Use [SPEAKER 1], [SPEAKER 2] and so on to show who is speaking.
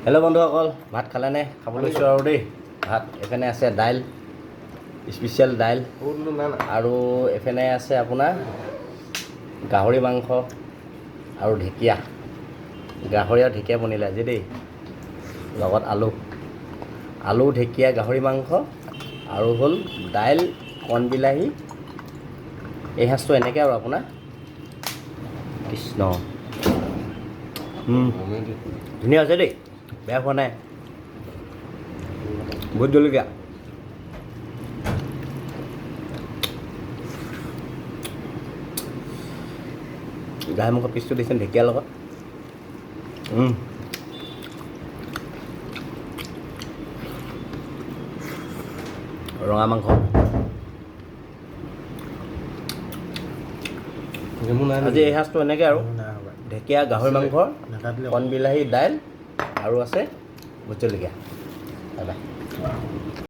[SPEAKER 1] Hello' বন্ধুসকল, ভাত খালেনে? খাব লৈছোঁ আৰু দেই ভাত। এইফালে আছে দাইল, স্পেচিয়েল দাইল, আৰু এইফালে আছে আপোনাৰ গাহৰি মাংস আৰু ঢেকীয়া। গাহৰি আৰু ঢেকীয়া বনিলে আজি দেই, লগত আলু, ঢেকীয়া, গাহৰি মাংস আৰু হ'ল দাইল, কণ বিলাহী। এই সাঁজটো এনেকৈ আৰু আপোনাৰ কৃষ্ণ ধুনীয়া হৈছে দেই, বেয়া হোৱা নাই, বহুত জলকীয়া। গাহৰি মাংস পিচটো দিছে ঢেকীয়াৰ লগত। ৰঙা মাংস আজি এই সাঁজটো এনেকৈ আৰু ঢেকীয়া, গাহৰি মাংস, কণ বিলাহী, দাইল আৰু আছে ভোট জলকীয়া। Bye bye.